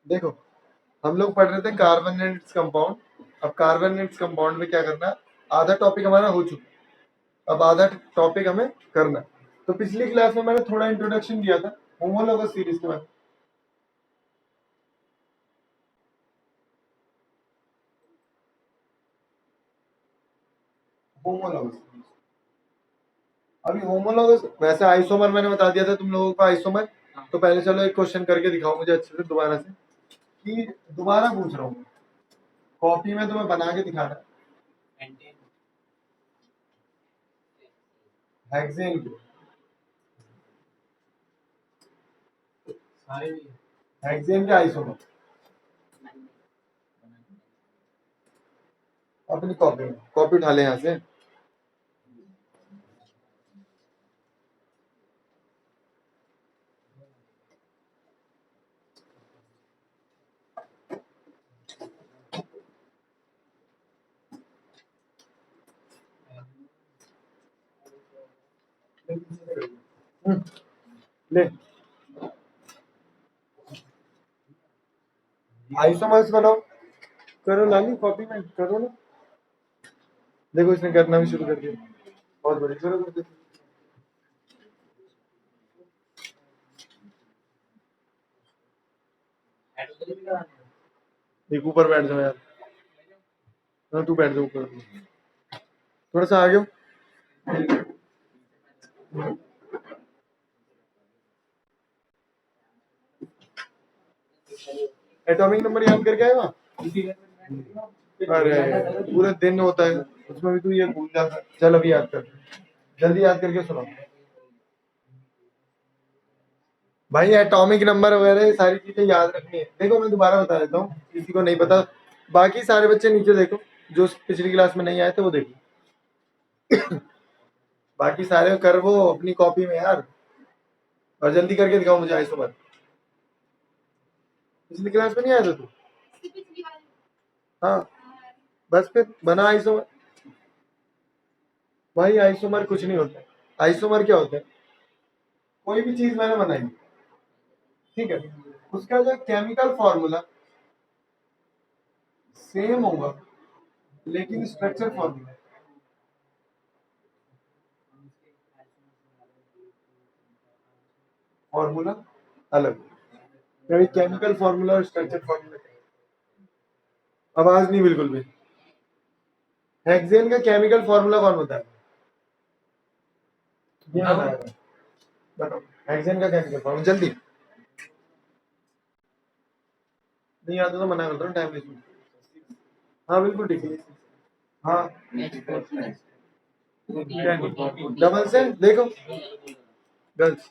देखो हम लोग पढ़ रहे थे कार्बन एंड इट्स कंपाउंड। अब कार्बन एंड इट्स कंपाउंड में क्या करना है, आधा टॉपिक हमारा हो चुका, अब आधा टॉपिक हमें करना है। तो पिछली क्लास में मैंने थोड़ा इंट्रोडक्शन दिया था होमोलॉगस सीरीज के बारे में। होमोलॉगस, अभी होमोलॉगस वैसे आइसोमर मैंने बता दिया था तुम लोगों को आइसोमर। तो पहले चलो एक क्वेश्चन करके दिखाओ मुझे अच्छे से दोबारा से, कि दोबारा पूछ रहा हूँ, कॉपी में तुम्हें बना के दिखाना हेक्सेन की, हेक्सेन के आइसोमर अपनी कॉपी में, कॉपी उठा ले यहाँ से। ले आइसोमर्स बनाओ, करो लाली, कॉपी में करो ना। देखो इसने करना भी शुरू कर दिया, बहुत बड़ी, करो कर दो। एक ऊपर बैठ जाओ यार, हाँ तू बैठ जाओ ऊपर, थोड़ा सा आगे हो। एटॉमिक नंबर याद करके आएगा, अरे पूरे दिन होता है उसमें भी तू ये भूल जाता है। चल अभी याद कर, जल्दी याद करके सुनो भाई, एटॉमिक नंबर वगैरह ये सारी चीजें याद रखनी है। देखो मैं दोबारा बता देता हूँ किसी को नहीं पता, बाकी सारे बच्चे नीचे देखो, जो पिछली क्लास में नहीं आए थे वो देखो। बाकी सारे कर वो अपनी कॉपी में यार, और जल्दी करके दिखाओ मुझे आइसोमर। पिछली क्लास में नहीं आया था तू? हाँ बस फिर बना आइसोमर। भाई आइसोमर कुछ नहीं होता है। आइसोमर क्या होता है, कोई भी चीज मैंने बनाई, ठीक है, उसका जो केमिकल फॉर्मूला सेम होगा लेकिन स्ट्रक्चर फॉर्मूला अलग, कभी केमिकल फॉर्मूला और स्ट्रक्चर फॉर्मूला। आवाज नहीं बिल्कुल भी। हेक्सेन का केमिकल फॉर्मूला कौन होता है, ये बताएगा, बताओ हेक्सेन का केमिकल फॉर्मूला जल्दी। नहीं आता तो मना करता हूँ, टाइम वेस्ट। हाँ बिल्कुल ठीक है, हाँ डबल से देखो गर्ल्स,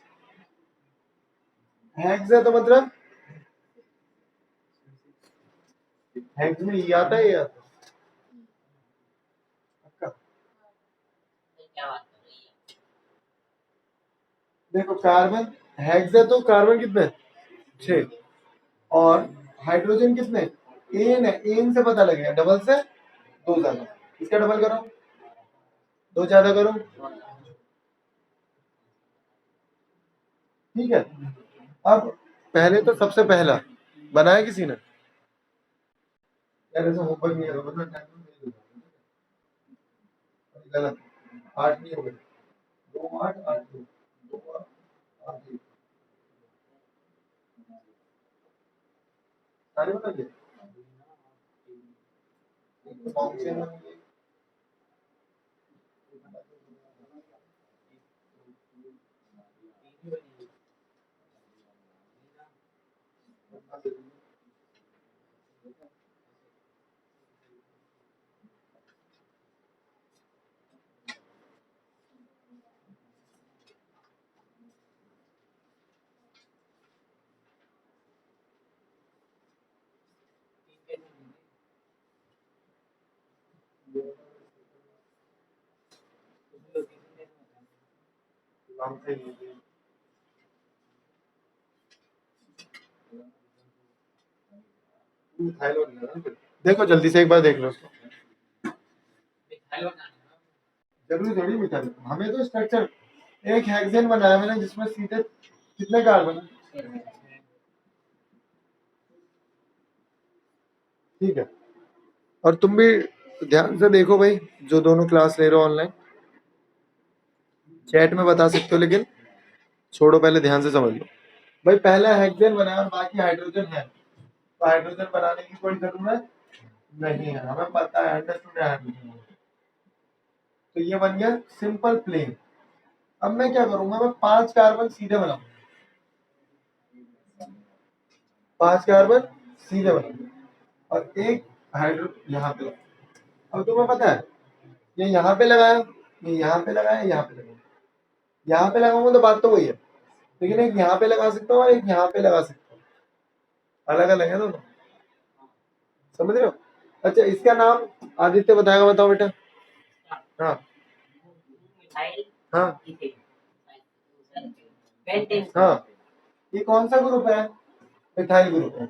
हेक्स है तो मतलब हेक्स में ये आता है, ये आता है पक्का। देखो कार्बन हेक्स है तो कार्बन कितने, 6, और हाइड्रोजन कितने, एन है, एन से पता लगेगा, डबल से 2 ज्यादा, इसका डबल करो, 2 ज्यादा करो, ठीक है। अब पहले तो सबसे पहला बनाया किसी ने, यार ऐसा होमवर्क नहीं करो वरना टाइम नहीं दूंगा। गलत, 8 नहीं हो गए, 2 8 8 2 2 8 8 सारे बता दिए। फाउंडेशन में नाम से थाईलैंड। देखो जल्दी से एक बार देख लो उसको, जरूरी थोड़ी मिटा, हमें तो स्ट्रक्चर, एक हेक्सेन बनाया मैंने जिसमें सीधे कितने कार्बन है, ठीक है। और तुम भी ध्यान से देखो भाई, जो दोनों क्लास ले रहे हो ऑनलाइन, चैट में बता सकते हो, लेकिन छोड़ो, पहले ध्यान से समझ लो। भाई पहला हेक्सेन बना और बाकी हाइड्रोजन है, तो हाइड्रोजन बनाने की कोई जरूरत नहीं है, हमें पता है, अंडरस्टूड है। तो ये बन गया सिंपल प्लेन। अब मैं क्या करूंगा, मैं 5 कार्बन सीधे बनाऊंगा, 5 कार्बन सीधे बनाऊंगा और एक हाइड्रो यहाँ पे लगाऊंगा। अब तुम्हें पता है, ये यहाँ पे लगाया, ये यहाँ पे लगाया, यहाँ पे लगाया, यहाँ पे लगाऊंगा तो बात तो वही है, लेकिन एक यहाँ पे लगा सकता हूँ और एक यहाँ पे लगा सकता हूँ, अलग अलग है दोनों, समझ रहे हो। अच्छा, इसका नाम आदित्य बताएगा, बताओ बेटा। हाँ हाँ हाँ, ये कौन सा ग्रुप है, मिथाइल ग्रुप है,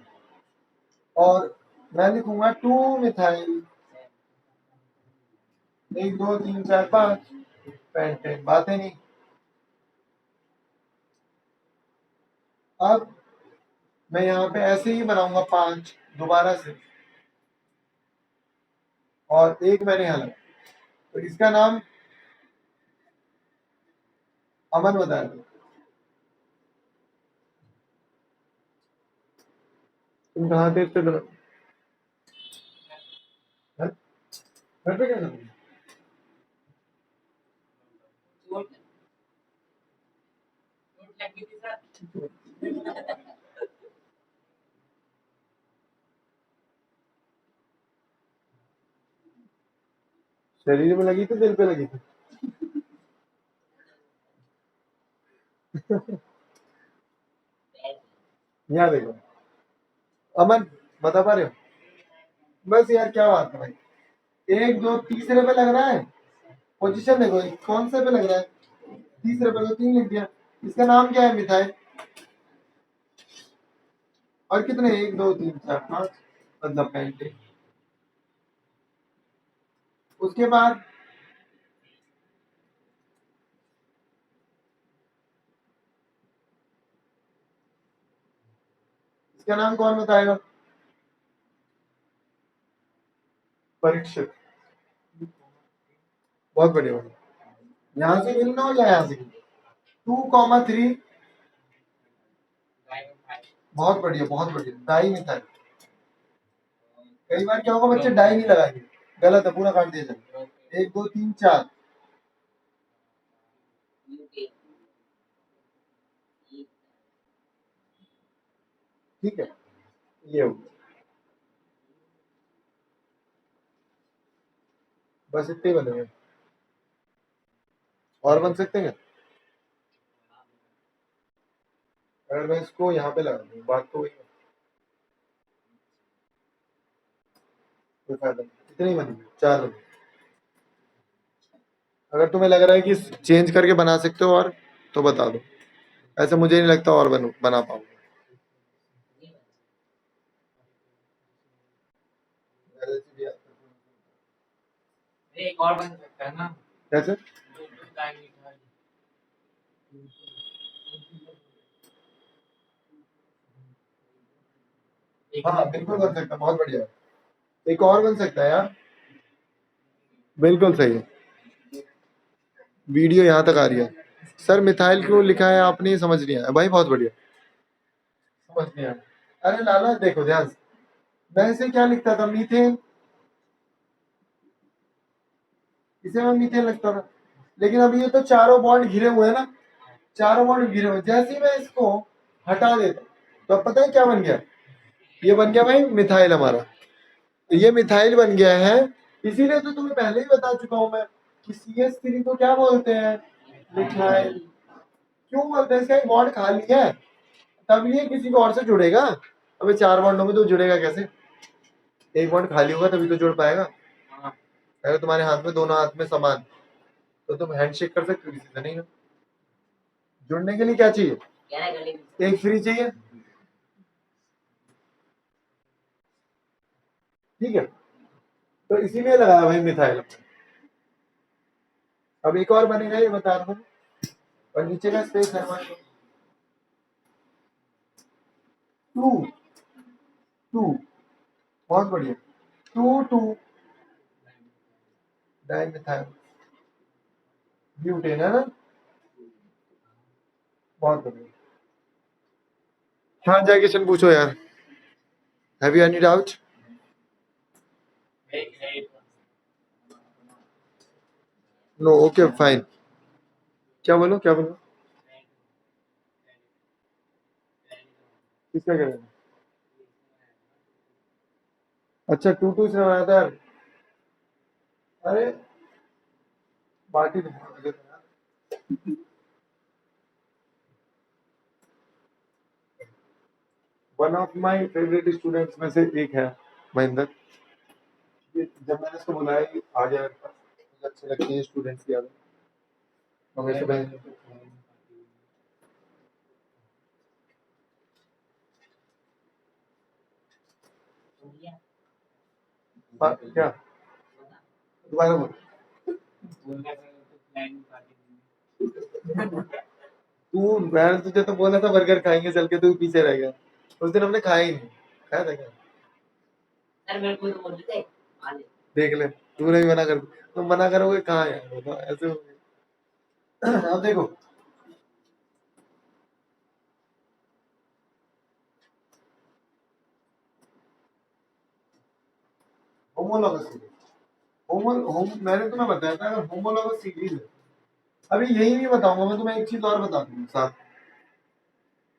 और मैं लिखूंगा 2 मिथाइल 1 2 3 4 5 पेंटेन, बातें नहीं। अब मैं यहाँ पे ऐसे ही बनाऊंगा 5 दोबारा से, और एक मैंने यहाँ लगा, तो इसका नाम अमन बताया। तुम कहाँ थे इससे घर पे क्या कर रहे हो? शरीर में लगी थी, दिल पे लगी थी? यहाँ देखो, अमन बता पा रहे हो? बस यार, क्या बात है भाई, 1 2 तीसरे पे लग रहा है, पोजीशन देखो कौन से पे लग रहा है, तीसरे पे, तो 3 लिख दिया। इसका नाम क्या है, मिथाइल। और कितने, 1 2 3 4 5, मतलब पेंटेन। उसके बाद इसका नाम कौन बताएगा, परीक्षित। बहुत बढ़िया बढ़िया, यहाँ से गिनना हो या यहाँ से गिनना, 2 3, बहुत बढ़िया बहुत बढ़िया, डाई मिथाइल। कई बार क्या होगा, बच्चे डाई नहीं लगाएंगे, गलत है, पूरा काट दिया जाए। 1 2 3 4, ठीक है, ये हो गया। बस इतने ही बनेंगे, और बन सकते हैं क्या? अगर मैं इसको यहाँ पे लगा दूँ, बात तो वही है, कोई फायदा नहीं, इतने ही बनेंगे, 4 बनेंगे। अगर तुम्हें लग रहा है कि चेंज करके बना सकते हो और, तो बता दो, ऐसे मुझे नहीं लगता और बना पाऊंगा। एक और बन सकता है ना, कैसे? हाँ बिल्कुल बन सकता है, बहुत बढ़िया, एक और बन सकता है यार, बिल्कुल सही है। वीडियो यहाँ तक आ रही है, सर मिथाइल क्यों लिखा है आपने, ये समझ नहीं आया भाई, बहुत बढ़िया, समझ नहीं आया। अरे लाला देखो ध्यान से, मैं इसे क्या लिखता था, मीथेन, इसे मैं मीथेन लगता था, लेकिन अभी ये तो चारों बॉन्ड घिरे हुए हैं ना, चारों बॉन्ड घिरे हुए, जैसे ही मैं इसको हटा देता तो अब पता है क्या बन गया, ये बन गया भाई मिथाइल हमारा, तो ये मिथाइल बन गया है। इसीलिए तो तुम्हें पहले ही बता चुका हूं मैं कि CH3 को क्या बोलते हैं, मिथाइल। क्यों बोलते हैं, इसका एक बॉन्ड खाली है, तब ये किसी को और से जुड़ेगा, अबे 4 बॉन्डों में तो जुड़ेगा कैसे, एक बॉन्ड खाली होगा तभी तो जुड़ पाएगा। अगर तुम्हारे हाथ में, दोनों हाथ में समान, तो तुम हैंडशेक कर सकते हो, किसी से नहीं ना। जुड़ने के लिए क्या चाहिए, एक फ्री चाहिए, ठीक है, तो इसीलिए लगाया भाई मिथाइल। अब एक और बनेगा, ये बता रहा हूँ, और नीचे का स्पेस है हमारे 2 2 बहुत बढ़िया। 2 डाइमिथाइल ब्यूटेन है ना, बहुत बढ़िया। हाँ जय किशन पूछो यार, have you any doubt? No okay fine. क्या बोलो क्या बोलो, किसका करें? अच्छा 2 से बनाया था यार। अरे पार्टी तो one of my favourite students में से एक है महेंद्र। जब मैंने इसको बुलाया कि आ जाए मेरे पास, मुझे अच्छे लगते हैं स्टूडेंट्स की आदत, हमेशा क्या दोबारा बोल। तू मैंने तुझे तो बोला था बर्गर खाएंगे चल के, तू पीछे रह गया। उस दिन हमने खाया ही नहीं, खाया था क्या? सर मेरे को तो बोल रहे थे आ ले। देख ले, तूने भी मना कर दिया, तुम मना करोगे कहाँ यार, बताओ ऐसे हो गए। अब देखो होमोलॉगस सीरीज, मैंने तुम्हें बताया था अगर होमोलॉगस सीरीज है, अभी यही नहीं बताऊंगा मैं तुम्हें, एक चीज और बता दूंगा साथ।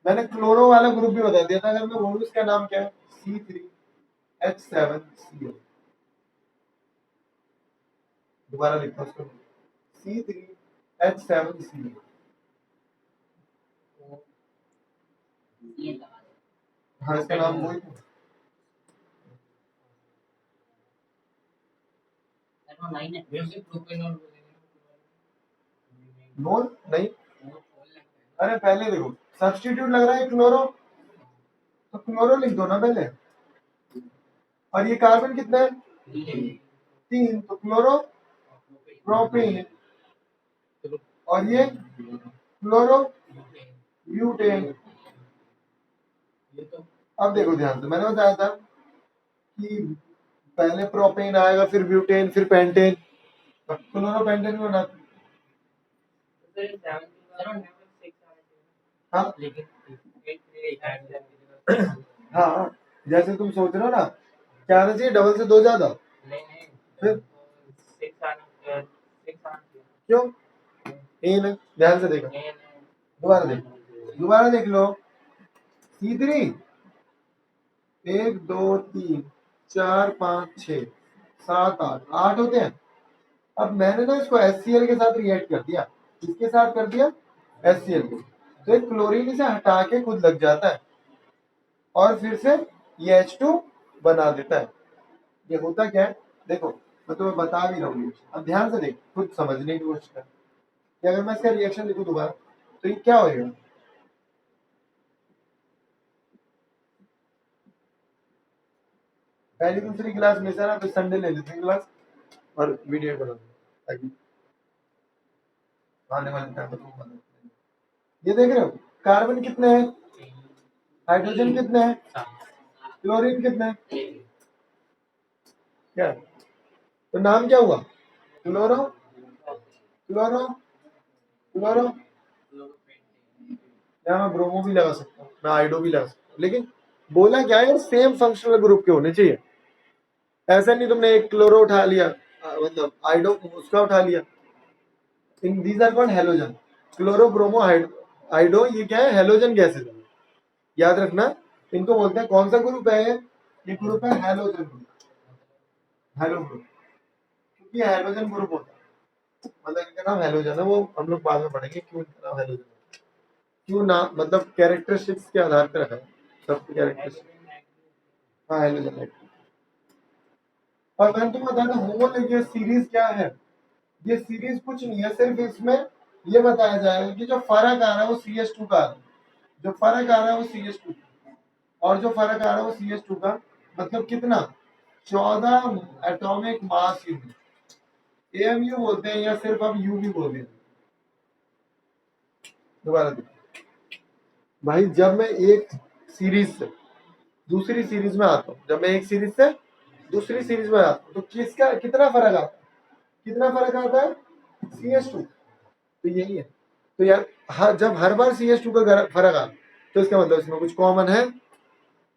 मैंने क्लोरो वाला ग्रुप भी बता दिया था, अगर मैं बोलूं इसका नाम क्या है, C3H7Cl। दोबारा लिखता हूँ उसको, C3H7Cl। ये लगा दो। हाँ इसका नाम वही था। सर वो लाइन है म्यूजिक प्रोपेनॉल नोन नहीं, अरे पहले देखो सब्स्टिट्यूट लग रहा है क्लोरो, तो क्लोरो लिख दो ना पहले। और ये कार्बन कितना है, 3, तो क्लोरो प्रोपेन। और ये क्लोरो ब्यूटेन। अब देखो ध्यान से, मैंने बताया था कि पहले प्रोपेन आएगा फिर ब्यूटेन फिर पेंटेन, क्लोरो पेंटेन में बना। हाँ हाँ, जैसे तुम सोच रहे हो ना, क्या आना चाहिए डबल से 2 ज्यादा, फिर क्यों इन, ध्यान से देखो, दोबारा देख लो। C3 1 2 3 4 5 6 7 8 होते हैं। अब मैंने ना इसको HCl के साथ रिएक्ट कर दिया, किसके साथ कर दिया, HCl को, तो एक क्लोरीन से हटा के खुद लग जाता है और फिर से ये H2 बना देता है। ये होता क्या है देखो, मैं तुम्हें बता भी रहा हूँ, अब ध्यान से देख, खुद समझने की कोशिश कर कि अगर मैं इसका रिएक्शन लिखूं दोबारा तो ये क्या होएगा। पहली दूसरी क्लास में से ना तो संडे ले लेते हैं क्लास और वीडियो बना ताकि आने वाले टाइम में तुम बना। ये देख रहे हो कार्बन कितने हैं, हाइड्रोजन कितने हैं, क्लोरीन कितने हैं, क्या तो नाम क्या हुआ, क्लोरो क्लोरो क्लोरो। या मैं ब्रोमो भी लगा सकता हूँ, मैं आइडो भी लगा सकता हूँ, लेकिन बोला क्या है, सेम फंक्शनल ग्रुप के होने चाहिए। ऐसा नहीं तुमने एक क्लोरो उठा लिया, मतलब आइडो उसका उठा लिया। इन these are called halogen, chloro bromo iodo, ये क्या है, हेलोजन गैसेज। याद रखना, इनको बोलते हैं, कौन सा ग्रुप है ये ग्रुप है हेलोजन ग्रुप, हेलो ग्रुप, क्योंकि हेलोजन ग्रुप होता है, मतलब इनका नाम हेलोजन है, वो हम लोग बाद में पढ़ेंगे क्यों इनका नाम हेलोजन है, क्यों ना, मतलब कैरेक्टरिस्टिक्स के आधार पर रखा है सब कैरेक्टरिस्टिक्स। हाँ हेलोजन है। और मैंने तुम्हें बताया था होमोलोगस सीरीज क्या है, ये सीरीज कुछ नहीं है, सिर्फ इसमें ये बताया जाएगा कि जो फर्क आ रहा है वो CH2 का आ रहा है, जो फर्क आ रहा है वो CH2, और जो फर्क आ रहा है वो CH2 का, मतलब कितना, 14 एटॉमिक मास यूनिट, AMU बोलते हैं या सिर्फ अब यू भी बोलते हैं। दोबारा देखो भाई, जब मैं एक सीरीज से दूसरी सीरीज में आता हूँ, जब मैं एक सीरीज से दूसरी सीरीज में आता है, तो किसका कितना फर्क आता है? कितना फर्क आता है? CH2। तो यही है। तो यार जब हर बार CH2 का फर्क आता है तो इसका मतलब इसमें कुछ कॉमन है,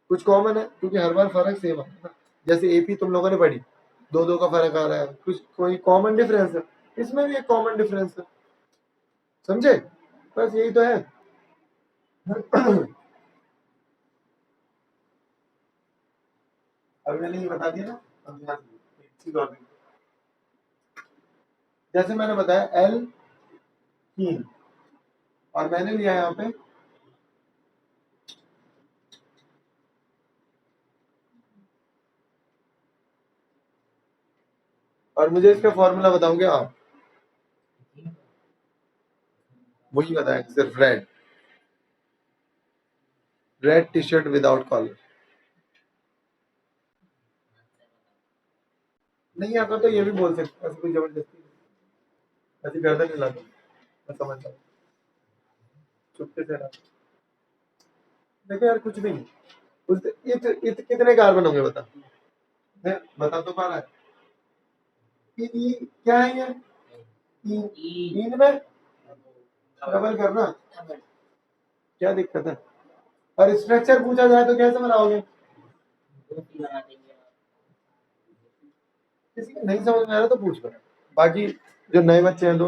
कुछ कॉमन है, क्योंकि हर बार फर्क सेम आता है ना। जैसे AP तुम लोगों ने पढ़ी, 2 2 का फर्क आ रहा है, कुछ कोई कॉमन डिफरेंस है, इसमें भी एक कॉमन डिफरेंस है। समझे? बस यही तो है। अभी मैंने ये बता दिया ना। अब ध्यान दो, एक चीज और देखो। जैसे मैंने बताया एल्कीन, और मैंने लिया यहाँ पे और मुझे इसका फॉर्मूला बताओगे आप? वही बताया, सिर्फ red T shirt without collar. नहीं आता तो ये भी बोल सकते, ऐसी कोई जबरदस्ती नहीं। ऐसी गर्दन हिला दो, मैं समझता हूँ, चुपके से ना। देखो यार कुछ भी नहीं। उस इत कितने कार्बन होंगे बता? बता तो पा रहा है। क्या है ये? इन में डबल करना, क्या दिक्कत है? और स्ट्रक्चर पूछा जाए तो कैसे बनाओगे? किसी को नहीं समझ में आ रहा तो पूछ लो। बाकी जो नए बच्चे हैं दो,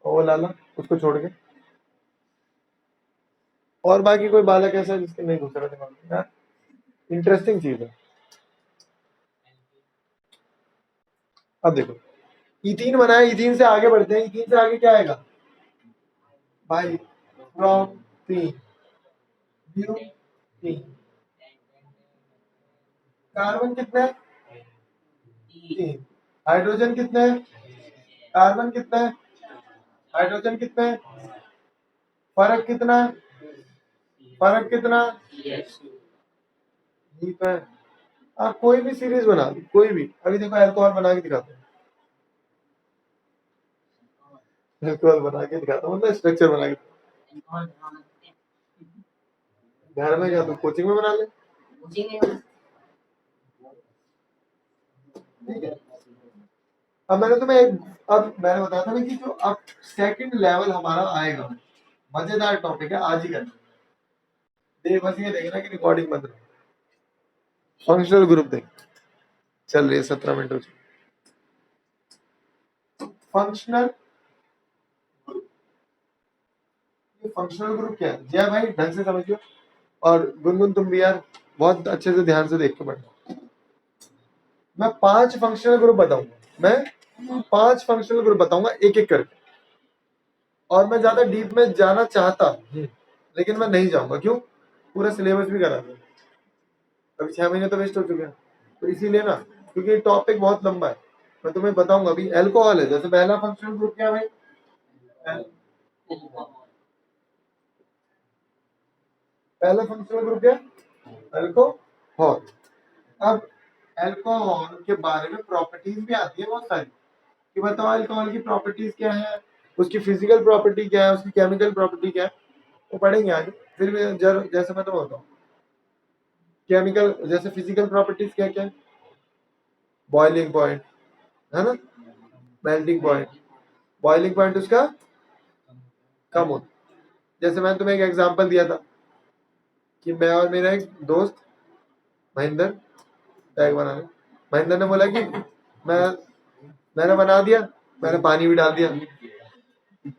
वो लाला उसको छोड़ के, और बाकी कोई बालक ऐसा है जिसके नहीं घुस रहा दिमाग में यार? इंटरेस्टिंग चीज है। अब देखो, इथीन बनाया, इथीन से आगे बढ़ते हैं। इथीन से आगे क्या आएगा भाई? Bromine, butene. कार्बन कितने हैं? 3। हाइड्रोजन कितने हैं? कार्बन कितने हैं? हाइड्रोजन कितने हैं? फर्क कितना है? फर्क कितना? यही तो है। आप कोई भी सीरीज बना दो, कोई भी। अभी देखो अल्कोहल बना के दिखाता हूँ, अल्कोहल बना के दिखाता हूँ, मतलब स्ट्रक्चर बना के। घर में क्या, तो कोचिंग में बना ले। ठीक है। अब मैंने तुम्हें अब मैंने बताया था ना कि जो अब सेकंड लेवल हमारा आएगा, मजेदार टॉपिक है, आज ही करना। देख बस ये देखना कि रिकॉर्डिंग बंद रहे। फंक्शनल ग्रुप देख, चल रही है 17 मिनट हो चुके। फंक्शनल ग्रुप, ये फंक्शनल ग्रुप क्या है? जय भाई ढंग से समझियो, और गुनगुन तुम भी यार बहुत अच्छे से ध्यान से देख के पढ़ना। मैं 5 फंक्शनल ग्रुप बताऊंगा, मैं 5 फंक्शनल ग्रुप बताऊंगा एक एक करके, और मैं ज्यादा डीप में जाना चाहता लेकिन मैं नहीं जाऊंगा। क्यों? पूरा सिलेबस भी करा दूं। अभी 6 महीने तो वेस्ट हो चुके हैं, तो इसीलिए ना, क्योंकि टॉपिक बहुत लंबा है। मैं तुम्हें बताऊंगा। अभी एल्कोहल है, जैसे पहला फंक्शनल ग्रुप क्या है भाई? पहला फंक्शनल ग्रुप क्या? अल्कोहल। अब अल्कोहल के बारे में प्रॉपर्टीज भी आती है बहुत सारी, कि बताओ अल्कोहल की प्रॉपर्टीज क्या है, उसकी फिजिकल प्रॉपर्टी क्या है, उसकी केमिकल प्रॉपर्टी क्या है, वो पढ़ेंगे आगे। फिर भी जैसे मैं तो बोलता हूँ, केमिकल जैसे फिजिकल प्रॉपर्टीज क्या क्या है? बॉइलिंग पॉइंट है ना, मेल्टिंग पॉइंट। बॉइलिंग पॉइंट उसका कम होता। जैसे मैंने तुम्हें एक एग्जांपल दिया था कि मैं और मेरा एक दोस्त महेंद्र बैग बनाने, महेंद्र ने बोला कि मैंने बना दिया, मैंने पानी भी डाल दिया।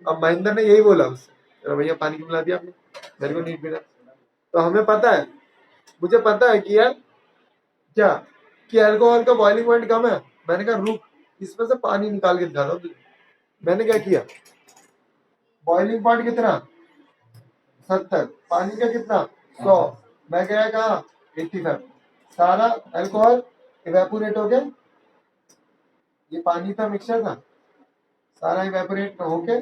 अब महेंद्र ने यही बोला उससे, अरे भैया पानी क्यों मिला दिया आपने, मेरे को नहीं पीना। तो हमें पता है, मुझे पता है कि यार क्या, कि अल्कोहल का बॉइलिंग पॉइंट कम है। मैंने कहा रुक, इसमें से पानी निकाल के दिखा दो। मैंने क्या किया, बॉइलिंग पॉइंट कितना 70, पानी का कितना 100, मैं गया कहा 85, सारा अल्कोहल इवेपोरेट हो गया। ये पानी था, मिक्सचर था, सारा इवेपोरेट होके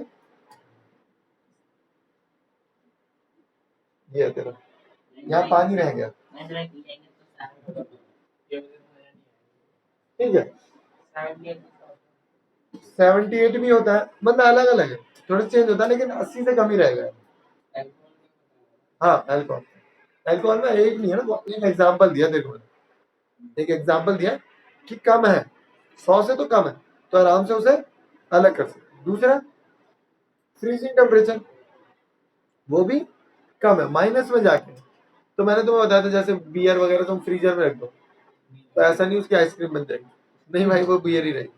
ये है तेरा, यहाँ पानी रह गया। ठीक है, 78 भी होता है, मतलब अलग अलग है, थोड़ा चेंज होता है, लेकिन 80 से कम ही रहेगा। हाँ अल्कोहल, अल्कोहल में एक नहीं है ना, एक एग्जांपल दिया देखो। एक एग्जाम्पल दिया कि कम है, 100 से तो कम है, तो आराम से उसे अलग कर सकते। दूसरा फ्रीजिंग टेम्परेचर, वो भी कम है, माइनस में जाके। तो मैंने तुम्हें बताया था जैसे बियर वगैरह तुम फ्रीजर में रख दो तो ऐसा नहीं उसकी आइसक्रीम बन जाएगी, नहीं भाई, वो बियर ही रहेगी,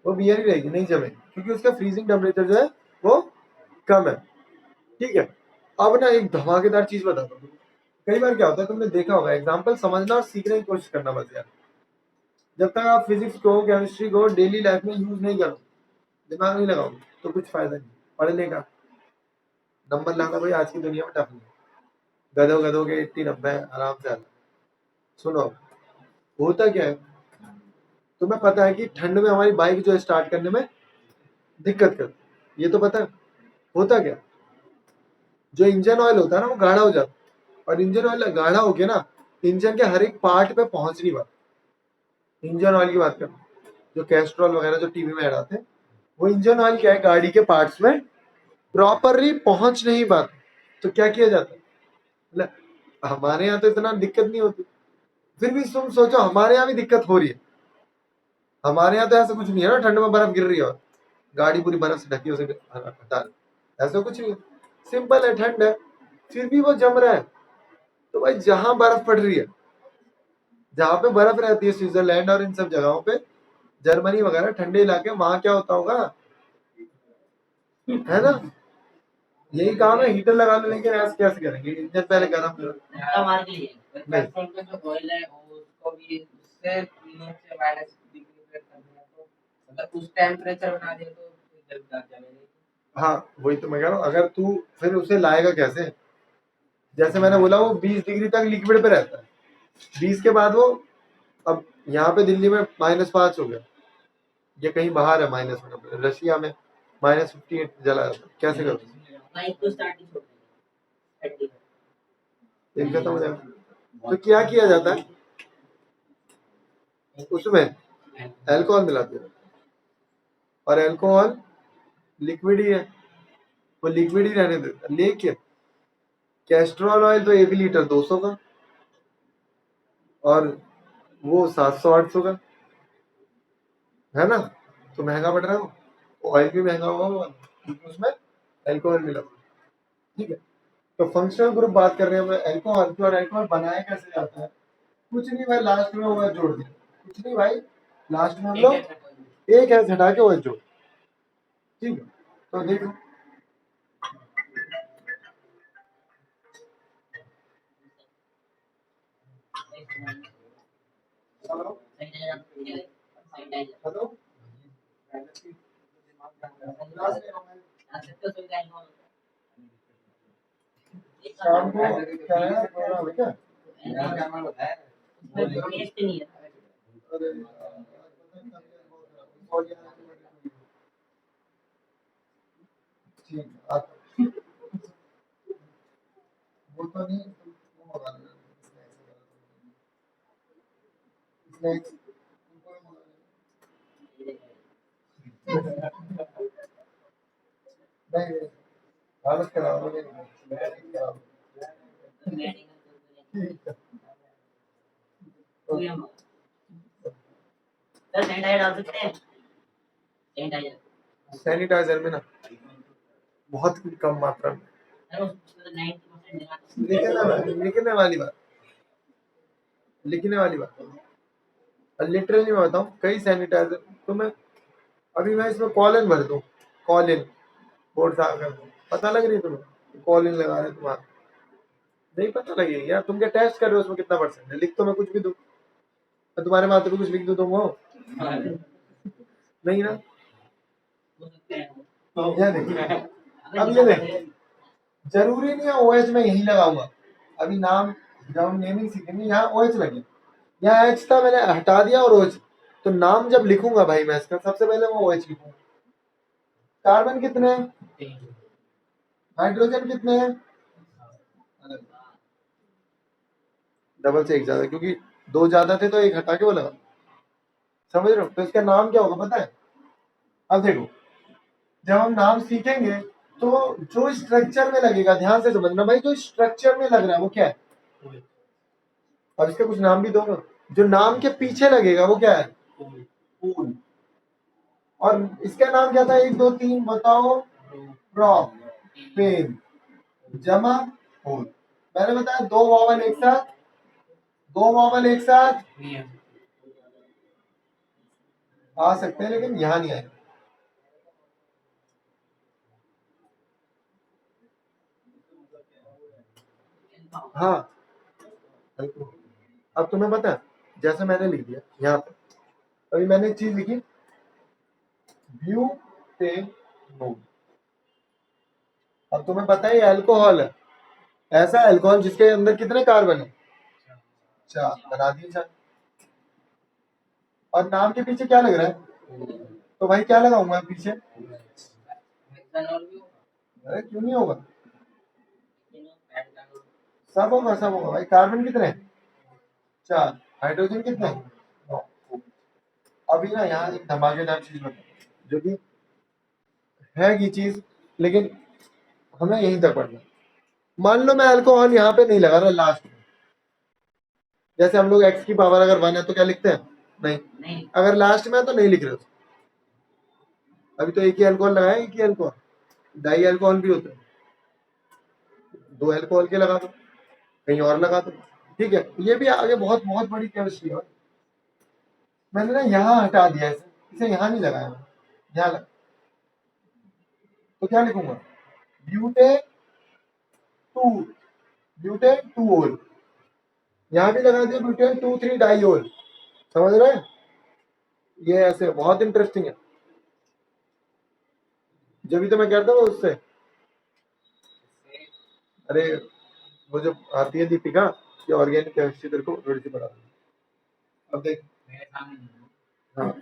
वो बियर ही रहेगी, नहीं जमेगी, क्योंकि उसका फ्रीजिंग टेम्परेचर जो है वो कम है। ठीक है, अब ना एक धमाकेदार चीज बताता हूँ। कई बार क्या होता है, तुमने देखा होगा, एग्जाम्पल समझना और सीखने की कोशिश करना बस यार। जब तक आप फिजिक्स को, केमिस्ट्री को डेली लाइफ में यूज नहीं करो, दिमाग नहीं लगाओगे, तो कुछ फायदा नहीं पढ़ने का। नंबर लाना भाई आज की दुनिया में टफ नहीं है, गधों गधों के 80-90 आराम से आता। सुनो, होता क्या है, तुम्हें पता है कि ठंड में हमारी बाइक जो है स्टार्ट करने में दिक्कत करती है, ये तो पता है। होता क्या, जो इंजन ऑयल होता है ना वो गाढ़ा हो जाता है, और इंजन ऑयल गाढ़ा होके ना इंजन के हर एक पार्ट पे पहुंच नहीं पाता। इंजन ऑयल की बात कर, जो कैस्ट्रॉल वगैरह जो टीवी में ऐड आते हैं, वो इंजन ऑयल क्या है, गाड़ी के पार्ट्स में प्रॉपरली पहुंच नहीं पाते। तो क्या किया जाता है, मतलब हमारे यहाँ तो इतना दिक्कत नहीं होती, फिर भी तुम सोचो हमारे यहाँ भी दिक्कत हो रही है। हमारे यहाँ तो ऐसा कुछ नहीं है ना, ठंड में बर्फ गिर रही है और गाड़ी पूरी बर्फ से ढकी उसे हटा रहे, ऐसा कुछ नहीं है, सिंपल है, ठंड है, फिर भी वो जम रहा है। तो भाई जहां बर्फ पड़ रही है, जहां पे बर्फ रहती है, स्विट्जरलैंड और इन सब जगहों पे, जर्मनी वगैरह ठंडे इलाके, वहां क्या होता होगा, है ना, यही काम है, हीटर लगा लो, लेकिन ऐसे कैसे करेंगे, इंजन पहले गर्म करो। धक्का मार के लिए नहीं, पेट्रोल का जो ऑयल है उसको भी उससे नीचे माइनस डिग्री पे करना है, तो मतलब उस टेम्परेचर बना दिया तो फिर जल जाएगा। हाँ वही तो मैं कह रहा हूँ, अगर तू फिर उसे लाएगा कैसे, जैसे मैंने बोला वो 20 डिग्री तक लिक्विड पे रहता है, 20 के बाद वो, अब यहाँ पे दिल्ली में -5 हो गया, ये कहीं बाहर है माइनस में, रशिया में -58 जला जाता है, कैसे करो, बाइक को स्टार्ट ही छोड़ देंगे। दिन खत्म हो जाएगा। तो क्या किया जाता है, उसमें अल्कोहल मिलाते हैं, और अल्कोहल लिक्विड ही है, वो लिक्विड ही रहने देता है। लेकिन कैस्ट्रॉल ऑयल तो 1 लीटर 200 का, और वो 700-800 का, है ना, तो महंगा पड़ रहा है वो, ऑयल भी महंगा होगा क्योंकि उसमें अल्कोहल मिला हुआ है। ठीक है, तो फंक्शनल ग्रुप बात कर रहे हैं हम अल्कोहल की, और अल्कोहल बनाया कैसे जाता है, कुछ नहीं भाई, लास्ट में वो जोड़ दिया, कुछ नहीं भाई, लास्ट में हम लोग एक है हटा के वो जोड़। ठीक है, तो देखो हेलो हेलो, शाम को क्या है प्रोग्राम है क्या, अरे ठीक है, वो तो नहीं, वो मंगा लेना, स्नैक्स नहीं, हालत खराब हो गई, ठीक है, सैनिटाइजर में ना बहुत कम मात्रा में, लिखने वाली बात लिटरली मैं बताऊं, कई सैनिटाइजर तो मैं, अभी मैं इसमें कॉलिन भर दूं, कॉलिन बोर्ड साफ कर दूं, पता लग रही है तुम्हें, कॉलिन लगा रहे तुम्हारा, नहीं पता लगेगी यार, तुम क्या टेस्ट कर रहे हो उसमें कितना परसेंट है, लिख तो मैं कुछ भी दूं, मैं तुम्हारे माथे पे कुछ लिख दूं तुम वो नहीं ना, ये देखिए, अब ये देख, जरूरी नहीं है ओएच में यही लगाऊंगा, अभी नाम जब हम नेमिंग सीखेंगे यहाँ ओएच लगे, यहाँ एच था मैंने हटा दिया और ओएच, तो नाम जब लिखूंगा भाई मैं इसका सबसे पहले वो ओएच लिखूंगा, कार्बन कितने हैं, हाइड्रोजन कितने हैं, डबल से एक ज्यादा, क्योंकि 2 ज्यादा थे तो एक हटा के वो लगा, समझ रहे हो, तो इसका नाम क्या होगा पता है। अब देखो, जब हम नाम सीखेंगे तो जो स्ट्रक्चर में लगेगा, ध्यान से समझना भाई, जो स्ट्रक्चर में लग रहा है वो क्या है, अब इसका कुछ नाम भी दोगे, जो नाम के पीछे लगेगा वो क्या है? पूल। और इसका नाम क्या था? 1 2 3 बताओ। प्रॉप पेन जमा होल। मैंने बताया दो वॉवल एक साथ, दो वॉवल एक साथ आ सकते हैं लेकिन यहां नहीं आएंगे। हाँ अब तुम्हें पता है, जैसे मैंने लिख दिया यहाँ पे, अभी मैंने एक चीज लिखी ब्यूटेनोल। अब तुम्हें पता है ये अल्कोहल है, ऐसा अल्कोहल जिसके अंदर कितने कार्बन है? 4। बना दिए 4। और नाम के पीछे क्या लग रहा है? तो भाई क्या लगाऊंगा पीछे? हेक्सानॉल भी होगा, अरे क्यों नहीं होगा? पेंटानॉल। सब होगा सब होगा भाई। कार्बन कितने हैं? 4। हाइड्रोजन कितने हैं? 9। अभी ना यहाँ एक धमाकेदार चीज बता, जो कि है की चीज, लेकिन हमें यहीं तक पढ़ना। मान लो मैं अल्कोहल यहाँ पे नहीं लगा रहा लास्ट में, जैसे हम लोग एक्स की पावर अगर 1 है तो क्या लिखते हैं? नहीं। नहीं अगर लास्ट में है तो नहीं लिख रहे हो। अभी तो एक ही अल्कोहल लगाया, एक ही अल्कोहल। डाई अल्कोहल भी होता है, 2 अल्कोहल के लगा दो, कहीं और लगा दो। ठीक है, ये भी आगे बहुत बहुत बड़ी केमिस्ट्री है। मैंने ना यहाँ हटा दिया इसे यहाँ नहीं लगाया, यहाँ लगा। तो क्या लिखूंगा? ब्यूटे टू, ब्यूटे टू ओल। यहाँ भी लगा दिया ब्यूटेन 2 3 डाइओल। समझ रहे हैं? ये ऐसे बहुत इंटरेस्टिंग है। जब भी तो मैं कहता हूँ उससे, अरे वो जो आती है दीपिका, कि ऑर्गेनिक केमिस्ट्री तेरे को थोड़ी सी पढ़ा दूंगी। अब देख। मेरे सामने हाँ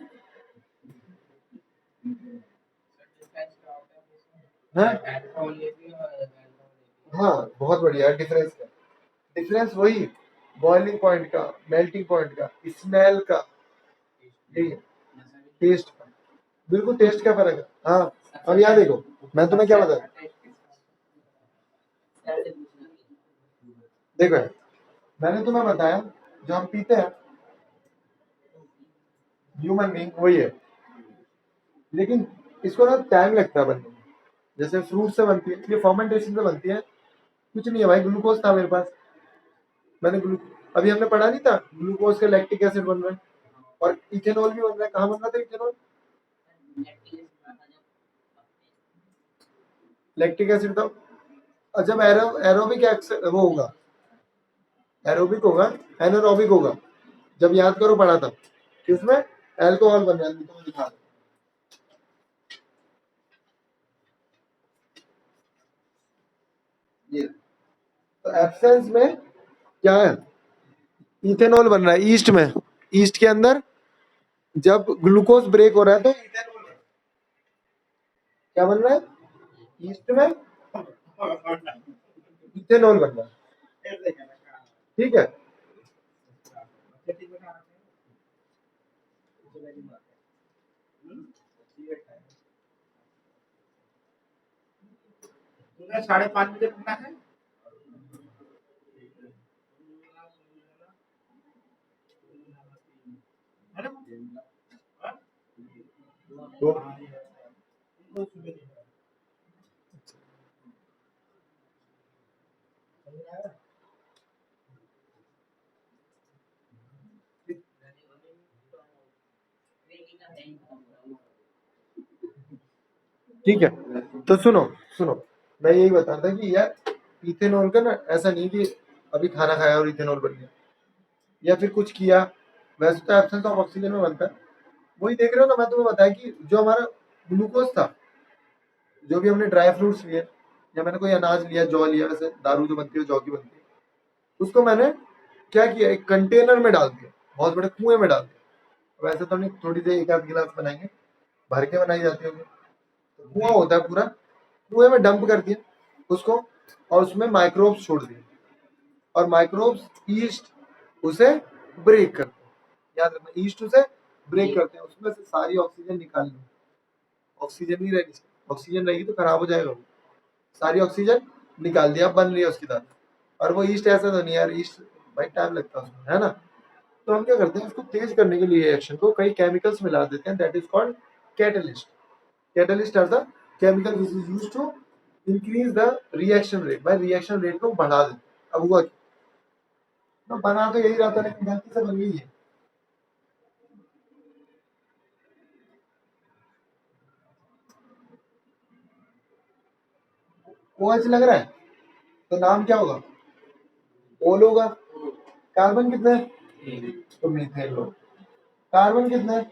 डिफरेंस क्या होता है इसमें? हाँ अल्कोहल लेती है और अल्कोहल हाँ बहुत बढ़िया है। डिफरेंस का डिफरेंस वही, बॉइलिंग पॉइंट का, मेल्टिंग पॉइंट का, स्मेल का, ठीक है, टेस्ट का। बिल्कुल टेस्ट का फर्क है। हाँ अब यहाँ देखो, मैं तुम्हें क्या बता, ऐसे पूछना देखो यार, मैंने तुम्हें बताया जो हम पीते हैं ह्यूमन बीइंग वही है, लेकिन इसको ना टाइम लगता है बनने में। जैसे फ्रूट से बनती है, ये फर्मेंटेशन से बनती है। कुछ नहीं है भाई, ग्लूकोज था मेरे पास, मैंने अभी हमने पढ़ा नहीं था ग्लूकोज का लैक्टिक एसिड बन रहा है, और इथेनॉल भी बन रहा है। कहाँ बन रहा था इथेनॉल? लैक्टिक एसिड था। और जब एरोबिक वो होगा, एरोबिक होगा, एनारोबिक होगा, जब याद करो पढ़ा था कि उसमें अल्कोहल बन रहा है। तुम्हें दिखा दो, ये तो एब्सेंस में क्या है? इथेनॉल बन रहा है ईस्ट में। ईस्ट के अंदर जब ग्लूकोज ब्रेक हो रहा है तो इथेनॉल क्या बन रहा है? ईस्ट में इथेनॉल बन रहा है। ठीक है, तुम्हें 5:30 बजे उठना है। है ना? हाँ? तो तुमको सुबह नहीं है। समझ आया? ठीक है, तो सुनो सुनो, मैं यही बता रहा था कि यार इथेनॉल का ना ऐसा नहीं कि अभी खाना खाया और इथेनॉल बन गया, या फिर कुछ किया। वैसे तो एब्सेंस ऑफ ऑक्सीजन में बनता है। वही देख रहे हो ना, मैं तुम्हें बताया कि जो हमारा ग्लूकोज था, जो भी हमने ड्राई फ्रूट्स लिए, या मैंने कोई अनाज लिया, जौ लिया, जैसे दारू जो बनती है जौ की बनती है, उसको मैंने क्या किया, एक कंटेनर में डाल दिया, बहुत बड़े कुएं में डाल दिया। वैसे तो नहीं, थोड़ी देर एक आध गिलास बनाएंगे, भर के बनाई जाती होगी, तो कुआं होता है पूरा, कुएं में डंप कर दिया उसको, और उसमें माइक्रोब्स छोड़ दिए, और माइक्रोब्स ईस्ट उसे ब्रेक करते हैं। याद रखना, ईस्ट उसे ब्रेक करते हैं, उसमें से सारी ऑक्सीजन निकाल लो। ऑक्सीजन नहीं रहेगी, ऑक्सीजन रहेगी तो खराब हो जाएगा वो। सारी ऑक्सीजन निकाल दिया, अब बन रही है उसकी दाल। और वो ईस्ट ऐसा तो नहीं यार, ईस्ट भाई टाइम लगता है उसमें, है ना? तो हम क्या करते हैं, इसको तेज करने के लिए रिएक्शन को कई केमिकल्स मिला देते हैं, that is called catalyst. Catalyst are the chemical which is used to increase the reaction rate. भाई रिएक्शन रेट को बढ़ा देते. अब हुआ क्या? तो बना तो यही रहा था लेकिन गलती से बन गई है. OH लग रहा है तो नाम क्या होगा? ओल होगा. कार्बन कितने हैं? तो मीथेन लो. कार्बन कितने हैं?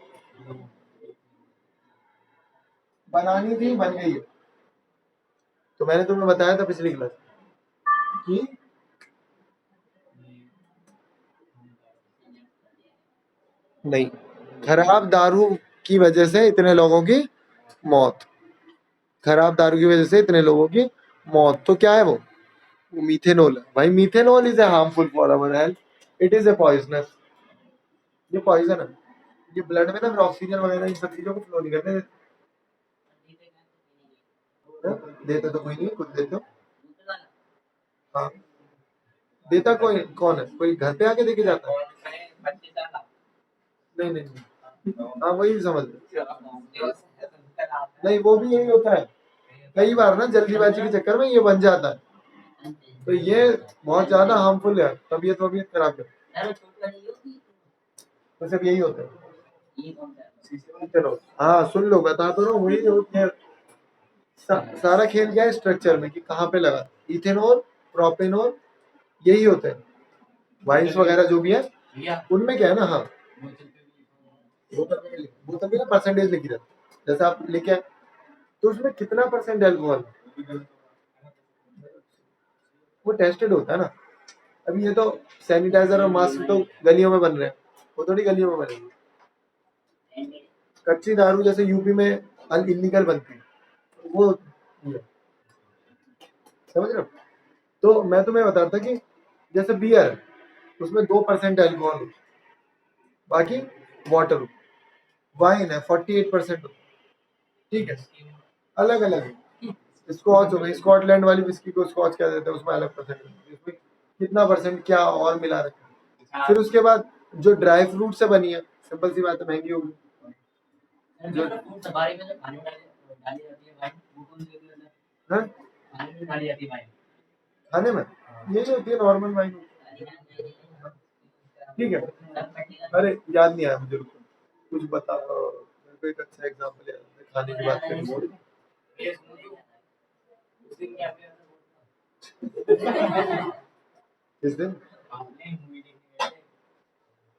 बनानी थी, बन गई है. तो मैंने तुम्हें बताया था पिछली क्लास कि नहीं, खराब दारू की वजह से इतने लोगों की मौत. खराब दारू की वजह से इतने लोगों की मौत. तो क्या है वो मीथेनॉल है. भाई methanol is a harmful for our health. It is a poisonous. ये पॉइजन है. ये ब्लड में ना ऑक्सीजन वगैरह इन सब चीजों को फ्लो नहीं करने देते. देते तो कोई नहीं, खुद देते हो. हाँ, देता कोई कौन है? कोई घर पे आके देके जाता है? नहीं नहीं नहीं. हाँ वही समझ लो. नहीं, वो भी यही होता है. कई बार ना जल्दीबाजी के चक्कर में ये बन जाता है. तो ये बहुत ज्यादा हार्मफुल है. तबीयत वबीयत खराब कर. तो सिर्फ यही होता है. चलो हाँ सुन लो, बता तो रहा हूँ. वही होती है. सारा खेल क्या है स्ट्रक्चर में कि कहाँ पे लगा. इथेनॉल, प्रोपेनॉल, यही होते हैं. वाइन्स वगैरह जो भी है उनमें क्या है ना. हाँ, बोतल में ना परसेंटेज लिखी रहती है. जैसे आप लेके आए तो उसमें कितना परसेंट एल्कोहल, वो टेस्टेड होता है ना. अभी ये तो सैनिटाइजर और मास्क तो गलियों में बन रहे हैं, वो थोड़ी गलियों में बनेंगे. कच्ची दारू जैसे यूपी में इलीगल बनती है, वो समझ रहे हो. तो मैं तुम्हें बता रहा था कि जैसे बियर है उसमें 2% एल्कोहल, बाकी वाटर. वाइन है 48%. ठीक है, अलग अलग है. स्कॉच हो गई, स्कॉटलैंड वाली विस्की को स्कॉच कह देते हैं, उसमें अलग परसेंट. इसमें कितना परसेंट क्या और मिला रखा है. फिर उसके बाद जो ड्राई फ्रूट से बनी है, सिंपल सी बात है, महंगी होगी. हाँ? खाने में यही होती है नॉर्मल वाइन. ठीक है. अरे याद नहीं आया मुझे, रुको. कुछ बता, मेरे को एक अच्छा एग्जाम्पल याद है, खाने की बात करेंगे. किस दिन?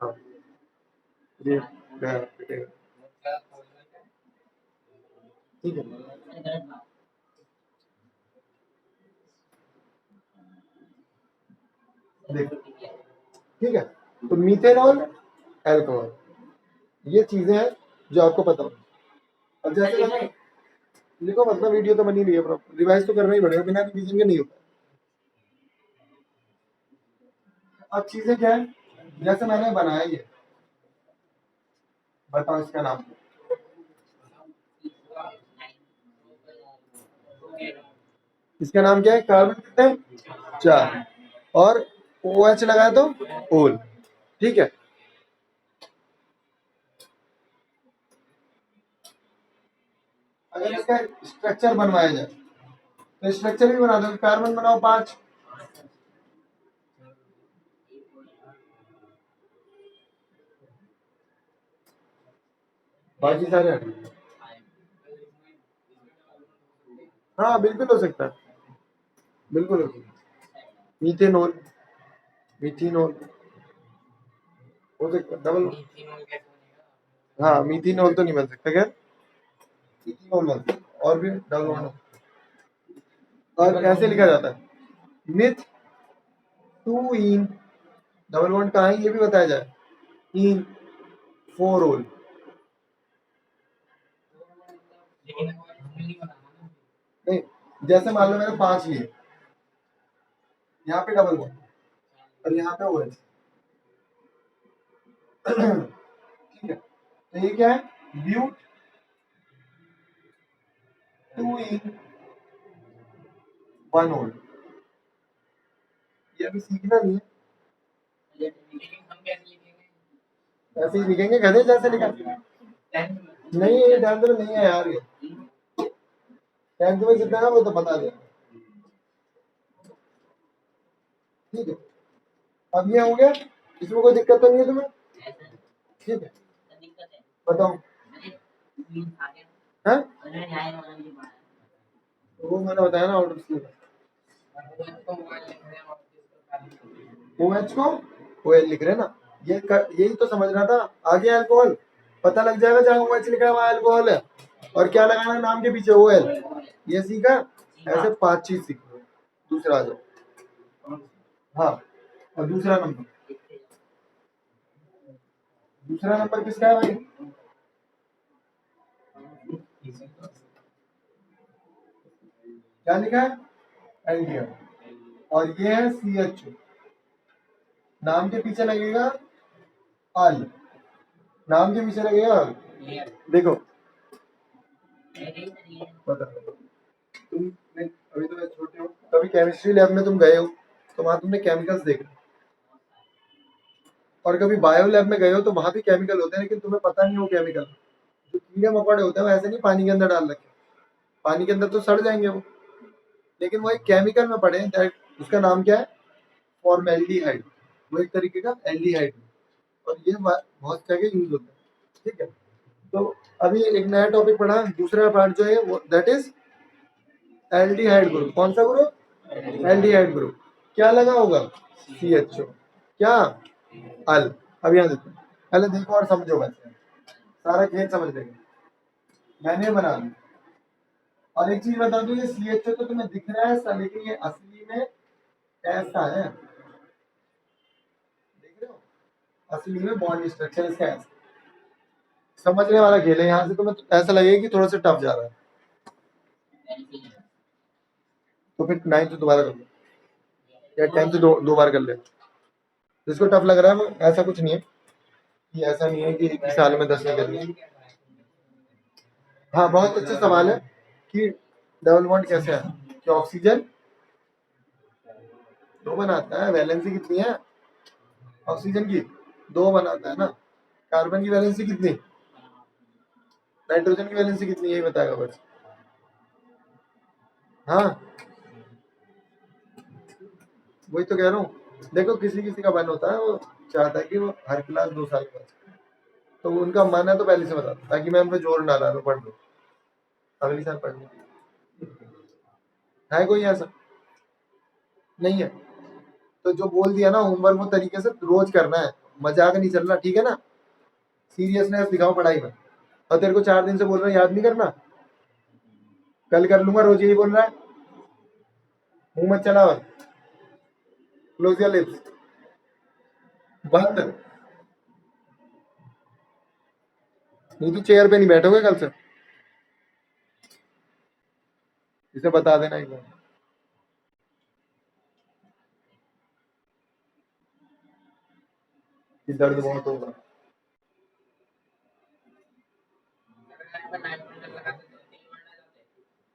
हाँ, ये पिटेगा. ठीक है. देखो, ठीक है. तो मीथेनॉल, अल्कोहल, ये चीजें हैं जो आपको पता हो. अब जैसे मैंने लिखो, मतलब वीडियो तो बनी रही है, रिवाइज तो करना ही पड़ेगा, बिना रिवीजन के नहीं होता. अब चीजें क्या है, जैसे मैंने बनाया ये, बताओ इसका नाम. इसका नाम क्या है? कार्बन कितने हैं? 4. और OH लगाया तो ओल. ठीक है. अगर इसका स्ट्रक्चर बनवाया जाए तो स्ट्रक्चर भी बना दो. कार्बन बनाओ 5, बाकी सारे हट गए. हाँ बिल्कुल हो सकता है, बिल्कुल हो सकता है. मीथेनॉल, मिथेनॉल हो सकता है. डबल. हाँ मीथेनॉल तो नहीं बन सकता. क्या इथेनॉल बन सकता है. और भी डबल बॉन्ड. और ऐसे लिखा जाता है मिथ 2 इन. डबल बॉन्ड कहाँ है ये भी बताया जाए. इन 4 ओल. नहीं, जैसे मान लो मैंने 5 लिए, यहाँ पे डबल बॉन्ड और यहाँ पे OH. ठीक है. तो ये क्या है? ब्यूट 2 इन 1 ओल. ये अभी सीखना नहीं है. ऐसे ही लिखेंगे गधे जैसे लिखा। नहीं ये टेंथ में नहीं है यार, ये टेंथ में जितना है वो तो बता दें। ठीक है, अब ये हो गया, इसमें कोई दिक्कत तो नहीं है तुम्हें? ऐसा ठीक है, दिक्कत है। बताओ। अरे मीन आ गया, हाँ मैंने आया वाला नहीं पढ़ा। तो वो मैंने बताया ना आउट ऑफ स्लीप। तो मोबाइल लिख रहे हैं और इसको खाली OH को OL लिख रहे हैं ना, यही तो समझना था। आगे अल्कोहल पता लग जाएगा, जहाँ OH लिखा है वहाँ अल्कोहल है, और क्या लगाना है नाम के पीछे OL। ये सीखा, ऐसे 5 चीज सीखो। दूसरा आ जाओ। हाँ, और दूसरा नंबर किसका है भाई? क्या लिखा है? एल्डिहाइड, और ये है CH। नाम के पीछे लगेगा अल, नाम के पीछे लगेगा अल। देखो पता, तुम अभी तो छोटे हो, कभी केमिस्ट्री लैब में तुम गए हो तो वहां तुमने केमिकल्स देखे, और कभी बायो लैब में गए हो तो वहां भी केमिकल होते हैं, लेकिन तुम्हें पता नहीं वो केमिकल जो कीड़े मकोड़े होते हैं वो ऐसे नहीं पानी के अंदर डाल रखे, पानी के अंदर तो सड़ जाएंगे वो, लेकिन वो एक केमिकल में पड़े हैं, उसका नाम क्या है? फॉर्मेल्डिहाइड। वो एक तरीके का एल्डिहाइड, और ये बहुत जगह यूज होता है। ठीक है, तो अभी एक नया टॉपिक पढ़ा, दूसरा पार्ट जो है वो दैट इज एल्डिहाइड ग्रुप। कौन सा ग्रुप? Aldehyde group. क्या लगा होगा? CHO। क्या? अल। अब यहाँ देखो, पहले देखो और समझो, वैसे सारा खेल समझ लेंगे। मैंने बना दी, और एक चीज बता दूं, ये CHO तो तुम्हें दिख रहा है ऐसा, लेकिन ये असली में ऐसा है, देख रहे हो? असली में बॉन्ड स्ट्रक्चर इसका ऐसा। समझने वाला खेल है, यहाँ से तुम्हें ऐसा लगेगा कि थोड़ा सा टफ जा रहा है, तो फिर 9th दोबारा कर लो, या 10th दो बार कर ले। जिसको टफ लग रहा है वो, ऐसा कुछ नहीं है कि, ऐसा नहीं है कि एक ही साल में 10 निकल गए। हाँ, बहुत अच्छा सवाल है कि डबल बॉन्ड कैसे है, कि ऑक्सीजन 2 बनाता है, वैलेंसी कितनी है ऑक्सीजन की? 2 बनाता है ना। कार्बन की वैलेंसी कितनी? नाइट्रोजन की वैलेंसी कितनी, यही बताएगा बस। हाँ, वही तो कह रहा हूँ। देखो किसी किसी का मन होता है, वो चाहता है कि वो हर क्लास 2 साल में, तो उनका मन है तो पहले से बता दो, ताकि मैं उन पर जोर ना ला दूं, पढ़ लो अगली साल पढ़ लो। है कोई ऐसा? नहीं है, तो जो बोल दिया ना होमवर्क वो तरीके से रोज करना है, मजाक नहीं चल रहा, ठीक है ना? सीरियसनेस दिखाओ पढ़ाई में। और तेरे को 4 दिन से बोल रहा है याद नहीं करना, कल कर लूंगा, रोज यही बोल रहा है। मुंह मत चलाओ, क्लोज योर लिप्स, बंद। नहीं तो चेयर पे नहीं बैठोगे कल से, इसे बता देना एक बार। कि दर्द बहुत होगा। नाइट्रोजन लगा देते हैं, 3 वर्ड आ जाते हैं।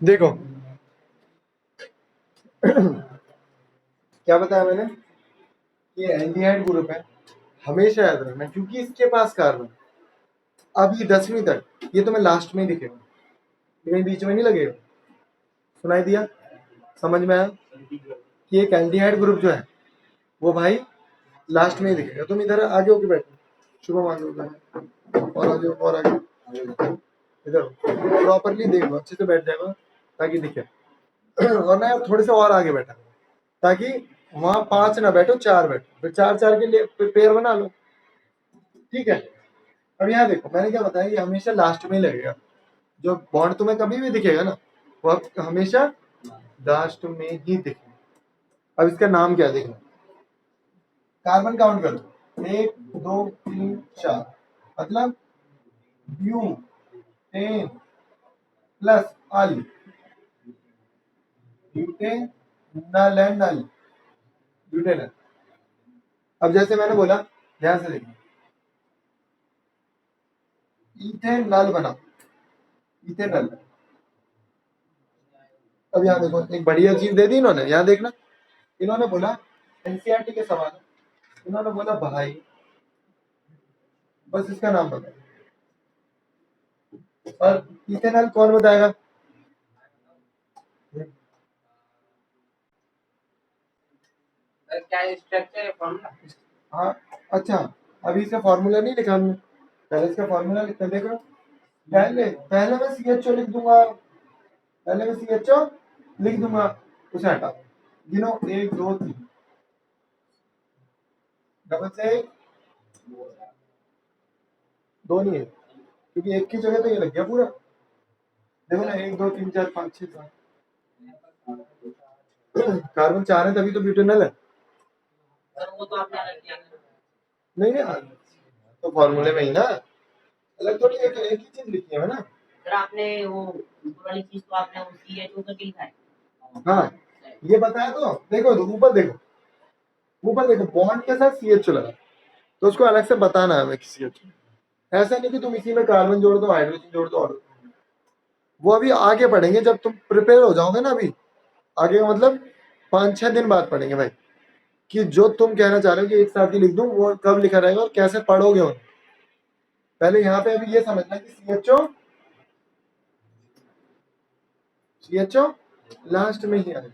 देखो क्या बताया मैंने, ये एल्डिहाइड ग्रुप है, हमेशा याद रखना, क्योंकि इसके पास कार्बन अभी 10वीं तक, ये तो मैं लास्ट में ही दिखेगा, कहीं बीच में नहीं लगेगा। सुनाई दिया? समझ में आया कि एक एल्डिहाइड ग्रुप जो है वो भाई लास्ट में ही दिखेगा। तुम इधर आगे होके बैठो, शुभम आगे होकर, और आगे और आगे, इधर प्रॉपरली देखो, अच्छे से बैठ जाएगा ताकि दिखे। और ना थोड़े से और आगे बैठा ताकि वहां 5 ना बैठो, 4 बैठो, फिर 4 4 के लिए पेयर बना लो। ठीक है। अब यहाँ देखो मैंने क्या बताया, ये हमेशा लास्ट में ही लगेगा। जो बॉन्ड तुम्हें कभी भी दिखेगा ना वो हमेशा लास्ट में ही दिखेगा। अब इसका नाम क्या है देखना, कार्बन काउंट करो, 1 2 3 4, मतलब ब्यूटेन प्लस अल, ब्यूटेन नल है, नल ब्यूटेनल। अब जैसे मैंने बोला, ध्यान से देखना, इथेनॉल बनाओ, इथेनॉल। अब यहाँ देखो एक बढ़िया चीज दे दी इन्होंने, यहाँ देखना, इन्होंने बोला एनसीईआरटी के सवाल, इन्होंने बोला भाई बस इसका नाम बताओ, और इथेनॉल कौन बताएगा? सर क्या स्ट्रक्चर है फॉर्मूला? हाँ अच्छा, अभी इसका फॉर्मूला नहीं लिखा हमने, पहले इसका फॉर्मूला लिखते हैं, देखो पहले पहले मैं CHO लिख दूंगा, पहले मैं CHO लिख दूंगा, उसे हटा गिनो, 1 2 3, डबल से 2 नहीं है क्योंकि एक की जगह तो ये लग गया पूरा। देखो ना, 1 2 3 4 5 6 7, कार्बन 4 है तभी तो ब्यूटेनॉल है। सर वो तो आपने अलग किया ना। नहीं नहीं, तो फॉर्मूले में ही ना, अलग थोड़ी, एक एक ही चीज लिखी है ना। सर आपने वो ऊपर वाली चीज तो आपने वो CHO करके लिखा है। हाँ ये बताया तो, देखो ऊपर देखो, ऊपर देखो बॉन्ड के साथ CHO लगा, तो उसको अलग से बताना है हमें कि CHO। ऐसा नहीं कि तुम इसी में कार्बन जोड़ दो, हाइड्रोजन जोड़ दो, और वो अभी आगे पढ़ेंगे जब तुम प्रिपेयर हो जाओगे ना। अभी आगे का मतलब 5 6 दिन बाद पढ़ेंगे भाई, कि जो तुम कहना चाह रहे हो कि एक साथ ही लिख दूं, वो कब लिखा रहेगा और कैसे पढ़ोगे उन्हें। पहले यहाँ पे अभी ये समझना कि CHO लास्ट में ही आएगा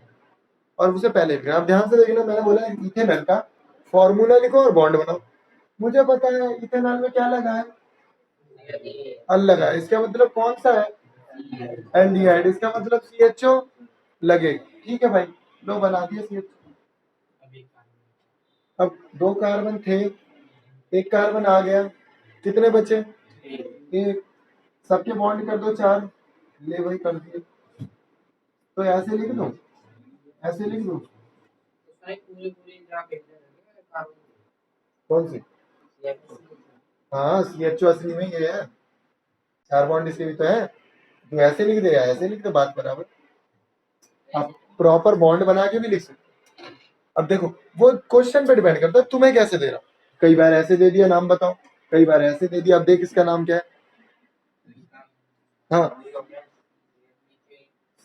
और उसे पहले लिखना। आप ध्यान से देखना, मैंने बोला इथेनॉल का फॉर्मूला लिखो और बॉन्ड बनाओ। मुझे पता है इथेनॉल में क्या लगा है, अल लगा है, इसका मतलब कौन सा है, एल्डिहाइड, इसका मतलब CHO लगेगा। ठीक है भाई, लो बना दिया CHO। अब 2 कार्बन थे, एक कार्बन आ गया, कितने बचे, एक, सबके बॉन्ड कर दो 4, ले भाई कर दिए। तो ऐसे लिख दो, ऐसे लिख दो, उसमें पूरी पूरी जगह पे कार्बन कौन सी, हाँ CHO असली में ये है, 4 बॉन्ड इसके भी तो है। तो ऐसे लिख देगा, ऐसे लिख दो, बात बराबर। आप प्रॉपर बॉन्ड बना के भी लिख सकते। अब देखो वो क्वेश्चन पे डिपेंड करता है तुम्हें कैसे दे रहा। कई बार ऐसे दे दिया नाम बताओ, कई बार ऐसे दे दिया, अब देख इसका नाम क्या है, हाँ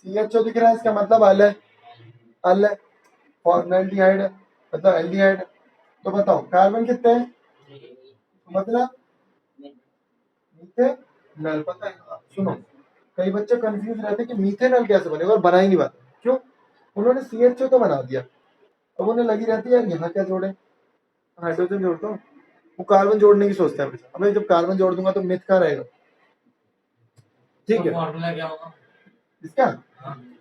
CHO दिख रहा है, इसका मतलब अल है, अल है, फॉर्मल्डिहाइड है, मतलब एल्डिहाइड है। तो बताओ कार्बन कितने हैं, मतलब मीथेनॉल, पता है। सुनो, कई बच्चे कंफ्यूज रहते हैं कि मीथेनॉल कैसे बनेगा और बना ही नहीं पाते, क्यों, उन्होंने CHO तो बना दिया, अब उन्हें लगी रहती है यार यहाँ क्या जोड़े, हाइड्रोजन जोड़ दो। वो कार्बन जोड़ने की सोचते हैं हमेशा, अब मैं जब कार्बन जोड़ दूंगा तो मिथ कहाँ रहेगा। ठीक है, फॉर्मूला क्या होगा? इसका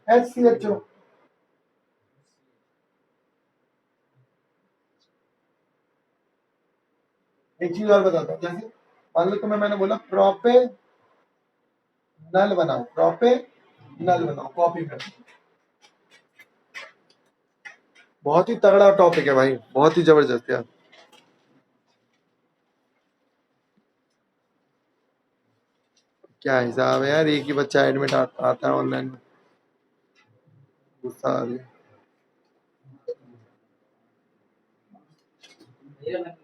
HCHO। एक चीज और बताता हूँ, जैसे मान लो तुम्हें मैंने बोला प्रोपे नल बनाओ, प्रोपे नल बनाओ, कॉपी कर। बहुत ही तगड़ा टॉपिक है भाई, बहुत ही जबरदस्त यार। क्या हिसाब है यार, एक ही बच्चा एडमिट आता है ऑनलाइन में, गुस्सा आ रही है। ये लग गया।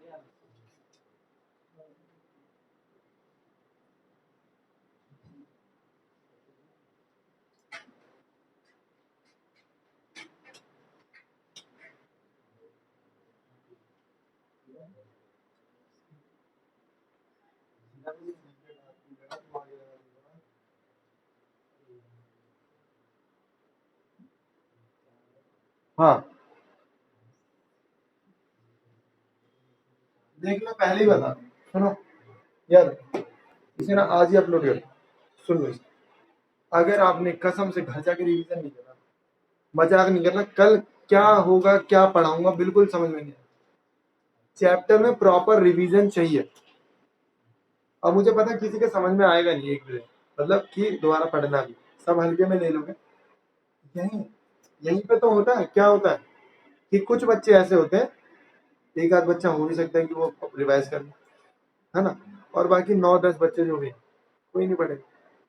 हाँ देख लो, पहले ही बता दूं। सुनो यार, इसे ना आज ही अपलोड करो। सुन लो इसे। अगर आपने कसम से घर जाके रिवीजन नहीं करा, मजाक नहीं करना, कल क्या होगा क्या पढ़ाऊंगा बिल्कुल समझ में नहीं आया। चैप्टर में प्रॉपर रिवीजन चाहिए। अब मुझे पता है किसी के समझ में आएगा नहीं एक भी, मतलब कि दोबारा पढ़ना भी, सब हल्के में ले लोगे। यहीं यहीं पे तो होता है, क्या होता है कि कुछ बच्चे ऐसे होते हैं, एक आध बच्चा हो भी सकता है कि वो रिवाइज कर ले, है ना, और बाकी 9-10 बच्चे जो भी हैं, कोई नहीं पढ़ेगा।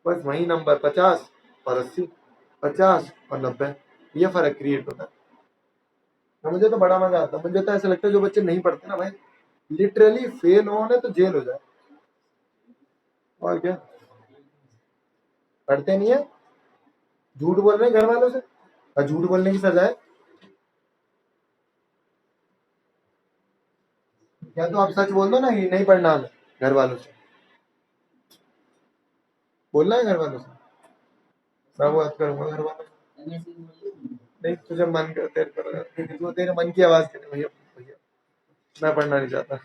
बस वही नंबर 50 और 80, 50 और 90, ये फर्क क्रिएट होता है। और मुझे तो बड़ा मजा आता है। मुझे तो ऐसा लगता है जो बच्चे नहीं पढ़ते ना भाई, लिटरली फेल होने तो जेल हो जाए। और क्या, पढ़ते नहीं है, झूठ बोल रहे हैं घर वालों से, और झूठ बोलने की सजा है। या तो आप सच बोल दो ना कि नहीं पढ़ना हमें, घर वालों से बोलना है, घर वालों से मैं बात करूंगा घर वालों से। एमएससी बोल नहीं, तुझे मन कर तेरे मन की आवाज करे, भैया भैया मैं पढ़ना नहीं चाहता।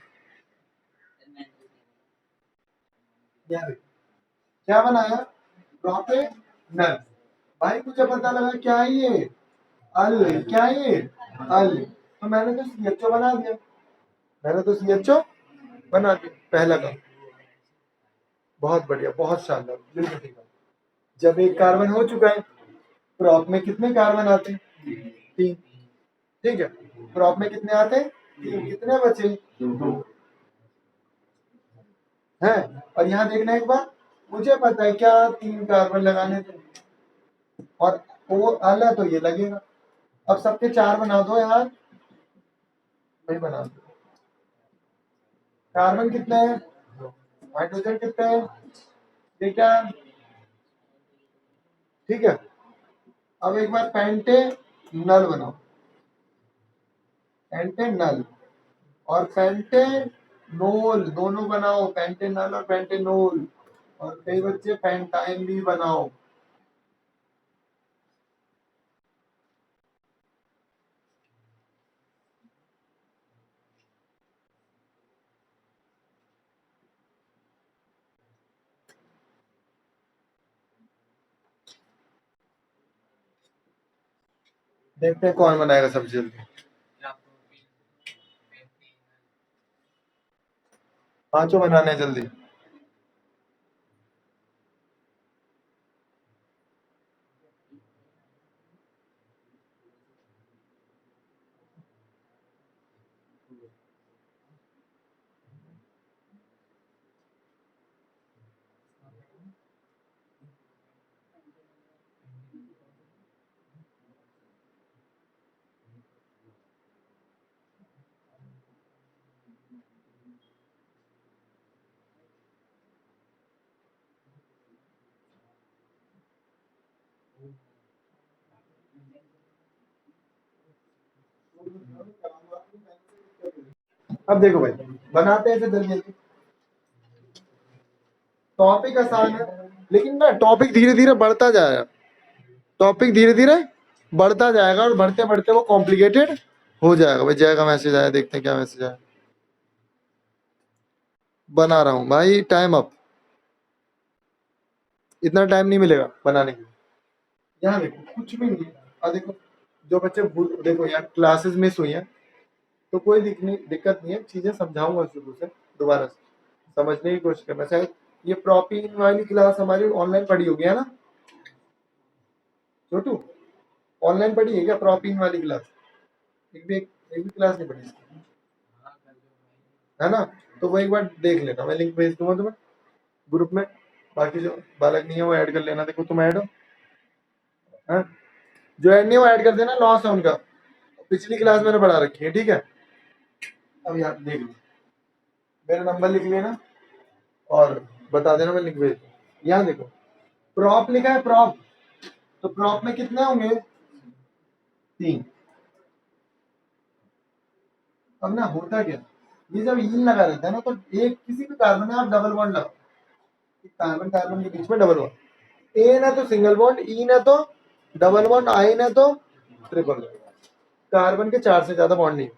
यार क्या बनाया, प्रॉफिट नल। भाई मुझे पता लगा क्या है ये, अल, क्या है ये, अल, तो मैंने तो सीएचओ बना दिया, मैंने तो सीएचओ बना दिया, पहला काम। बहुत बढ़िया, बहुत शानदार, बिल्कुल ठीक है। जब एक कार्बन हो चुका है, प्रॉप में कितने कार्बन आते हैं, 3, ठीक है। प्रॉप में कितने आते हैं, 3, कितने बचे, 2 है। और यहाँ देखना एक बार, मुझे पता है क्या 3 कार्बन लगाने थे, और वो अल है तो ये लगेगा। अब सबके 4 बना दो यार, नहीं बना दो। कार्बन कितने हैं, हाइड्रोजन कितने हैं, ये क्या है, ठीक है। अब एक बार पेंटे नल बनाओ, पेंटे नल और पेंटे नोल दोनों बनाओ, पेंटे नल और पेंटे नोल। और कई बच्चे पेंटाइन भी बनाओ। देखते हैं कौन बनाएगा सबसे जल्दी। पांचों बनाने हैं जल्दी। अब देखो भाई, बनाते हैं इसे जल्दी जल्दी। टॉपिक आसान है, लेकिन ना टॉपिक धीरे धीरे बढ़ता जाएगा, टॉपिक धीरे धीरे बढ़ता जाएगा, और बढ़ते बढ़ते वो कॉम्प्लिकेटेड हो जाएगा। भाई जय का मैसेज आया, देखते हैं क्या मैसेज आया। बना रहा हूँ भाई, टाइम अप, इतना टाइम नहीं मिलेगा बनाने के लिए। यहाँ देखो कुछ भी नहीं है। और देखो जो बच्चे भूल, देखो यार क्लासेस मिस हुई हैं तो कोई दिक्कत नहीं है, चीजें समझाऊंगा शुरू से, दोबारा से समझने की कोशिश करना। शायद ये प्रोपीन वाली क्लास हमारी ऑनलाइन पढ़ी होगी, है ना छोटू, ऑनलाइन पढ़ी है क्या प्रोपीन वाली क्लास, एक भी क्लास नहीं पढ़ी इसकी, है ना। तो वो एक बार देख लेना, मैं लिंक भेज दूंगा तुम्हें ग्रुप में। बाकी जो बालक नहीं है वो ऐड कर लेना, देखो तुम ऐड हो, हाँ? जो ऐड नहीं है वो ऐड कर देना, लॉस है उनका, पिछली क्लास मैंने पढ़ा रखी है, ठीक है। अब यार देख लो, मेरा नंबर लिख लेना और बता देना, मैं लिंक भेज दूँ। यहाँ देखो प्रॉप लिखा है, प्रॉप, तो प्रॉप में कितने होंगे, 3। अब ना होता क्या, ये जब इन लगा रहता है ना, तो एक किसी भी कार्बन में आप डबल बॉन्ड लगाओ, कार्बन कार्बन के बीच में डबल बॉन्ड, ए ना तो सिंगल बॉन्ड, ई ना तो डबल बॉन्ड, आई ना तो ट्रिपल बॉन्ड। कार्बन के 4 से ज्यादा बॉन्ड नहीं,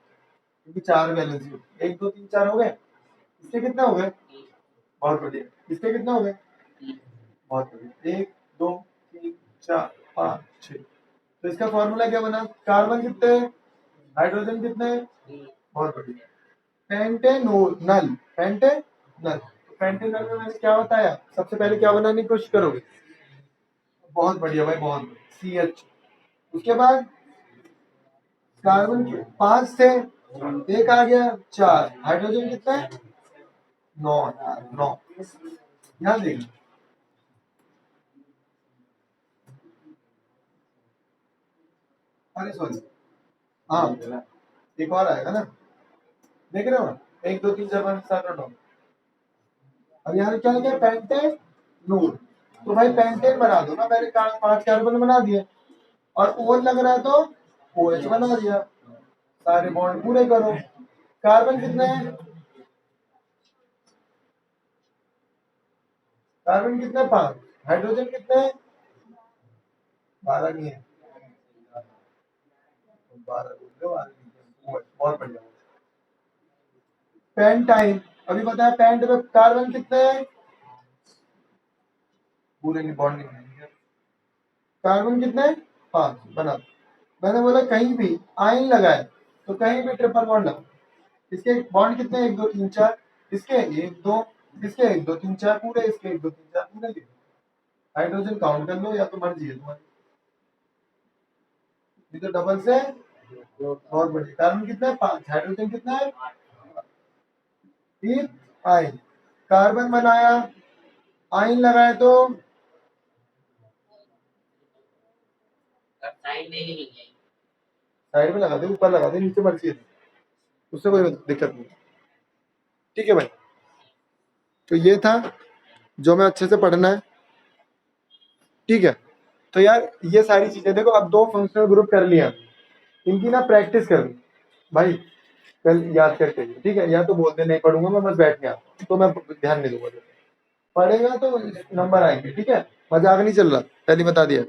क्योंकि 4 बैलेंस ही होते हैं। 1 2 3 4 हो गए। इसके कितने हो गए? बहुत बढ़िया। इसके कितने हो गए? बहुत बढ़िया। 1 2 3 4 5 6। तो इसका फॉर्मूला क्या बना? कार्बन कितने हैं? हाइड्रोजन कितने हैं? बहुत बढ़िया। पेंटेनोल पेंटेनल। तो पेंटेनल में मैंने क्या बताया? सबसे पहले क्या बनाने की कोशिश करोगे? बहुत बढ़िया भाई, बहुत बढ़िया। CH। उसके बाद कार्बन के 5 थे, एक आ गया 4। हाइड्रोजन कितने? 9 यार, 9। ध्यान देंगे। अरे सॉरी, हाँ एक और आएगा ना, देख रहे हो? 1 2 3 4 5 6 7 8 9। अब यहाँ क्या लिखा है? पेंटेनोल। तो भाई पेंटेन बना दो ना, पहले 5 कार्बन बना दिए और ओल लग रहा है तो OH बना दिया। सारे बॉन्ड पूरे करो। कार्बन कितने हैं? कार्बन कितने? 5। हाइड्रोजन कितने हैं? 12 नहीं है, 12 बोल रहे हो, 12 नहीं है। बहुत बढ़िया। पेंटाइन, अभी बताया पेंट में कार्बन कितने हैं? पूरे नहीं, बॉन्ड नहीं बनेंगे। कार्बन कितने हैं? 5 बना। मैंने बोला कहीं भी आयन लगाए तो कहीं भी ट्रिपल बॉन्ड लगाओ। इसके बॉन्ड कितने? 1 2 3 4। इसके 1 2, इसके 1 2 3 4 पूरे, इसके 1 2 3 4 पूरे लिखो। हाइड्रोजन काउंट कर लो या तो मर्जी है तुम्हारी। ये तो डबल से बहुत बढ़िया। कार्बन कितना है? 5। हाइड्रोजन कितना है? ठीक। आयन, कार्बन बनाया, आयन लगाया तो साइड में ही नहीं है। साइड में लगा दे, ऊपर लगा दे, नीचे मर्जी है, उससे कोई दिक्कत नहीं। ठीक है भाई, तो ये था जो मैं अच्छे से पढ़ना है। ठीक है, तो यार ये सारी चीजें देखो, अब 2 फंक्शनल ग्रुप कर लिया, इनकी ना प्रैक्टिस करो भाई, कल याद करके। ठीक है, या तो बोलते नहीं पढ़ूंगा मैं, बस बैठ गया तो मैं ध्यान नहीं दूंगा। पढ़ेगा तो नंबर आएंगे। ठीक है, मजाक नहीं चल रहा, पहले बता दिया।